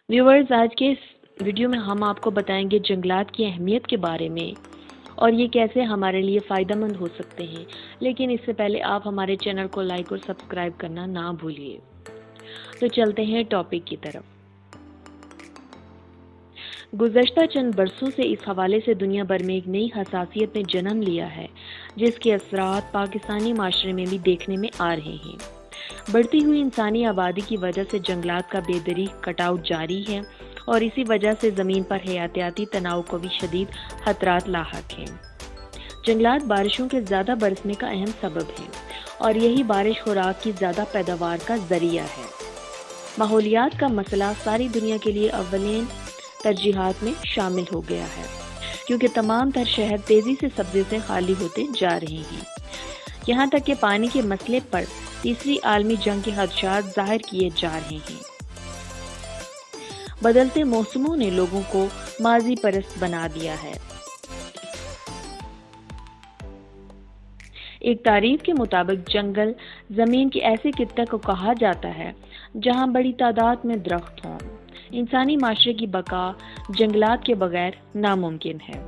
Viewers, آج کے اس video میں ہم آپ کو بتائیں گے جنگلات کی اہمیت کے بارے میں اور یہ کیسے ہمارے لیے فائدہ مند ہو سکتے ہیں۔ لیکن اس سے پہلے آپ ہمارے چینل کو لائک اور سبسکرائب کرنا نہ بھولیے۔ تو چلتے ہیں ٹاپک کی طرف۔ گزشتہ چند برسوں سے اس حوالے سے دنیا بھر میں ایک نئی حساسیت نے جنم لیا ہے، جس کے اثرات پاکستانی معاشرے میں بھی دیکھنے میں آ رہے ہیں۔ بڑھتی ہوئی انسانی آبادی کی وجہ سے جنگلات کا بے دریغ کٹاؤ جاری ہے اور اسی وجہ سے زمین پر حیاتیاتی تنوع کو بھی شدید خطرات لاحق ہیں۔ جنگلات بارشوں کے زیادہ برسنے کا اہم سبب ہے اور یہی بارش خوراک کی زیادہ پیداوار کا ذریعہ ہے۔ ماحولیات کا مسئلہ ساری دنیا کے لیے اولین ترجیحات میں شامل ہو گیا ہے، کیونکہ تمام تر شہر تیزی سے سبزے سے خالی ہوتے جا رہے ہیں، یہاں تک کہ پانی کے مسئلے پر تیسری عالمی جنگ کے خدشات ظاہر کیے جا رہے ہیں۔ بدلتے موسموں نے لوگوں کو ماضی پرست بنا دیا ہے۔ ایک تعریف کے مطابق جنگل زمین کے ایسے خطے کو کہا جاتا ہے جہاں بڑی تعداد میں درخت ہوں۔ انسانی معاشرے کی بقا جنگلات کے بغیر ناممکن ہے۔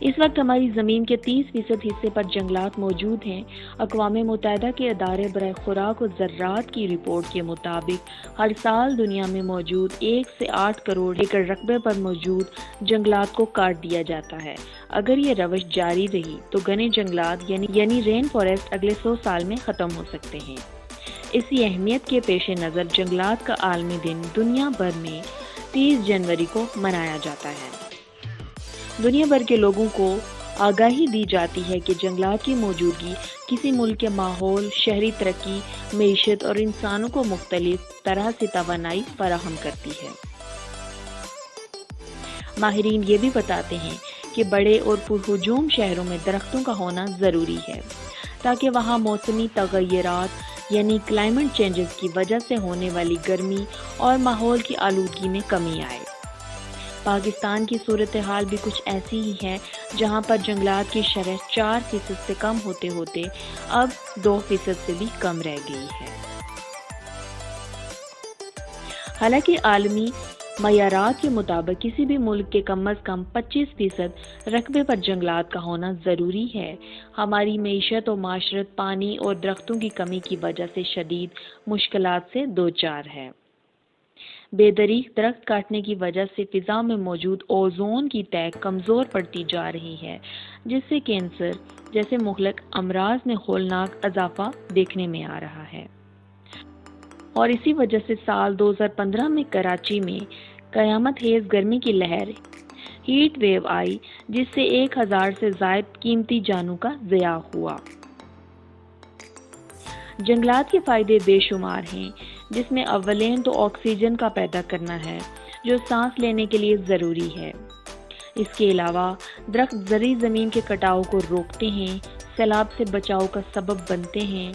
اس وقت ہماری زمین کے 30% حصے پر جنگلات موجود ہیں۔ اقوام متحدہ کے ادارے برائے خوراک و زراعت کی رپورٹ کے مطابق ہر سال دنیا میں موجود 1 سے 8 کروڑ ایکڑ رقبے پر موجود جنگلات کو کاٹ دیا جاتا ہے۔ اگر یہ روش جاری رہی تو گھنے جنگلات یعنی رین فارسٹ اگلے 100 سال میں ختم ہو سکتے ہیں۔ اسی اہمیت کے پیش نظر جنگلات کا عالمی دن دنیا بھر میں 30 جنوری کو منایا جاتا ہے۔ دنیا بھر کے لوگوں کو آگاہی دی جاتی ہے کہ جنگلات کی موجودگی کسی ملک کے ماحول، شہری ترقی، معیشت اور انسانوں کو مختلف طرح سے توانائی فراہم کرتی ہے۔ ماہرین یہ بھی بتاتے ہیں کہ بڑے اور پرہجوم شہروں میں درختوں کا ہونا ضروری ہے تاکہ وہاں موسمی تغیرات یعنی کلائمیٹ چینجز کی وجہ سے ہونے والی گرمی اور ماحول کی آلودگی میں کمی آئے۔ پاکستان کی صورتحال بھی کچھ ایسی ہی ہے، جہاں پر جنگلات کی شرح 4% سے کم ہوتے ہوتے اب 2% سے بھی کم رہ گئی ہے۔ حالانکہ عالمی معیارات کے مطابق کسی بھی ملک کے کم از کم 25% رقبے پر جنگلات کا ہونا ضروری ہے، ہماری معیشت و معاشرت پانی اور درختوں کی کمی کی وجہ سے شدید مشکلات سے دوچار ہے۔ بے دریغ درخت کاٹنے کی وجہ سے فضا میں موجود اوزون کی تہ کمزور پڑتی جا رہی ہے، جس سے کینسر جیسے مہلک امراض میں ہولناک اضافہ دیکھنے میں آ رہا ہے۔ اور اسی وجہ سے سال 2015 میں کراچی میں قیامت خیز گرمی کی لہر ہیٹ ویو آئی، جس سے 1000 سے زائد قیمتی جانوں کا ضیاع ہوا۔ جنگلات کے فائدے بے شمار ہیں، جس میں اولین تو آکسیجن کا پیدا کرنا ہے جو سانس لینے کے لیے ضروری ہے۔ اس کے علاوہ درخت زرعی زمین کے کٹاؤ کو روکتے ہیں، سیلاب سے بچاؤ کا سبب بنتے ہیں،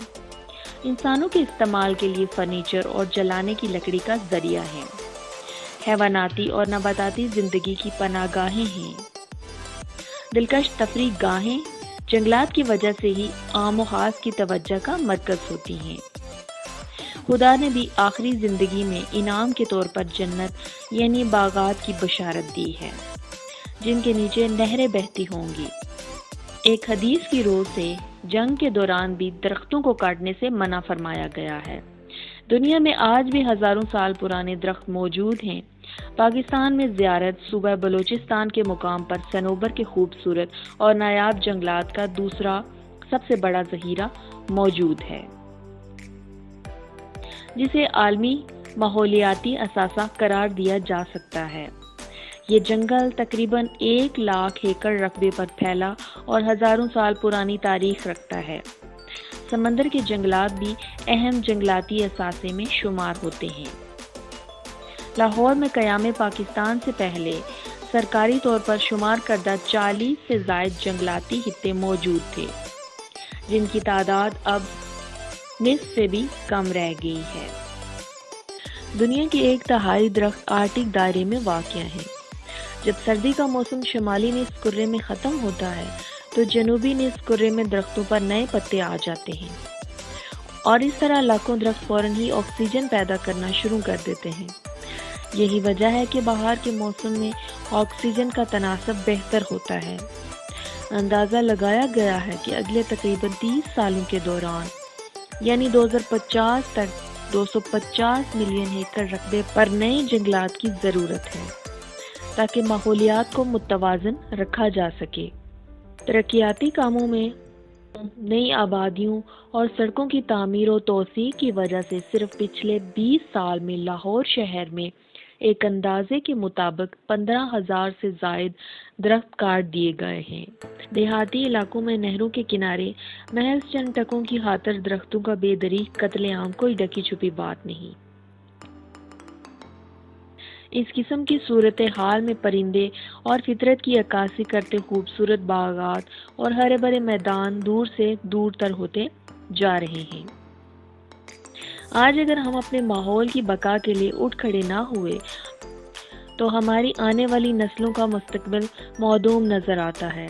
انسانوں کے استعمال کے لیے فرنیچر اور جلانے کی لکڑی کا ذریعہ ہیں، حیواناتی اور نباتاتی زندگی کی پناہ گاہیں ہیں، دلکش تفریح گاہیں جنگلات کی وجہ سے ہی عام و خاص کی توجہ کا مرکز ہوتی ہیں۔ خدا نے بھی آخری زندگی میں انعام کے طور پر جنت یعنی باغات کی بشارت دی ہے، جن کے نیچے نہریں بہتی ہوں گی۔ ایک حدیث کی روح سے جنگ کے دوران بھی درختوں کو کاٹنے سے منع فرمایا گیا ہے۔ دنیا میں آج بھی ہزاروں سال پرانے درخت موجود ہیں۔ پاکستان میں زیارت صوبہ بلوچستان کے مقام پر صنوبر کے خوبصورت اور نایاب جنگلات کا دوسرا سب سے بڑا ذخیرہ موجود ہے، جسے عالمی ماحولیاتی اثاثہ قرار دیا جا سکتا ہے۔ یہ جنگل تقریباً 1 لاکھ ایکڑ رقبے پر پھیلا اور ہزاروں سال پرانی تاریخ رکھتا ہے۔ سمندر کے جنگلات بھی اہم جنگلاتی اثاثے میں شمار ہوتے ہیں۔ لاہور میں قیام پاکستان سے پہلے سرکاری طور پر شمار کردہ 40 سے زائد جنگلاتی خطے موجود تھے، جن کی تعداد اب نصف سے بھی کم رہ گئی ہے۔ دنیا کے 1/3 درخت آرکٹک دائرے میں واقع ہیں۔ جب سردی کا موسم شمالی نصف کرے میں ختم ہوتا ہے تو جنوبی نصف کرے میں درختوں پر نئے پتے آ جاتے ہیں اور اس طرح لاکھوں درخت فوراً ہی آکسیجن پیدا کرنا شروع کر دیتے ہیں۔ یہی وجہ ہے کہ بہار کے موسم میں آکسیجن کا تناسب بہتر ہوتا ہے۔ اندازہ لگایا گیا ہے کہ اگلے تقریباً 30 سالوں کے دوران یعنی 2050 تک 250 ملین ایکڑ رقبے پر نئے جنگلات کی ضرورت ہے تاکہ ماحولیات کو متوازن رکھا جا سکے۔ ترقیاتی کاموں میں نئی آبادیوں اور سڑکوں کی تعمیر و توسیع کی وجہ سے صرف پچھلے 20 سال میں لاہور شہر میں ایک اندازے کے مطابق 15,000 سے زائد درخت کاٹ دیے گئے ہیں۔ دیہاتی علاقوں میں نہروں کے کنارے محض چند ٹکوں کی خاطر درختوں کا بے دریغ قتل عام کوئی ڈھکی چھپی بات نہیں۔ اس قسم کی صورتحال میں پرندے اور فطرت کی عکاسی کرتے خوبصورت باغات اور ہرے بھرے میدان دور سے دور تر ہوتے جا رہے ہیں۔ آج اگر ہم اپنے ماحول کی بقا کے لیے اٹھ کھڑے نہ ہوئے تو ہماری آنے والی نسلوں کا مستقبل معدوم نظر آتا ہے۔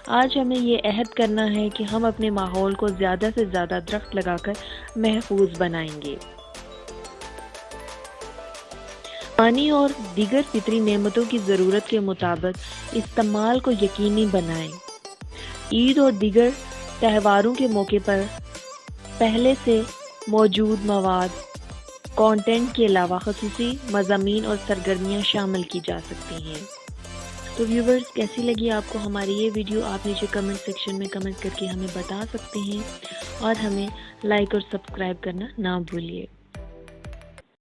آج ہمیں یہ عہد کرنا ہے کہ ہم اپنے ماحول کو زیادہ سے زیادہ درخت لگا کر محفوظ بنائیں گے۔ پانی اور دیگر فطری نعمتوں کی ضرورت کے مطابق استعمال کو یقینی بنائیں۔ عید اور دیگر تہواروں کے موقع پر پہلے سے موجود مواد کانٹینٹ کے علاوہ خصوصی مضامین اور سرگرمیاں شامل کی جا سکتی ہیں۔ تو ویورز، کیسی لگی آپ کو ہماری یہ ویڈیو؟ آپ نیچے کمنٹ سیکشن میں کمنٹ کر کے ہمیں بتا سکتے ہیں اور ہمیں لائک اور سبسکرائب کرنا نہ بھولیے۔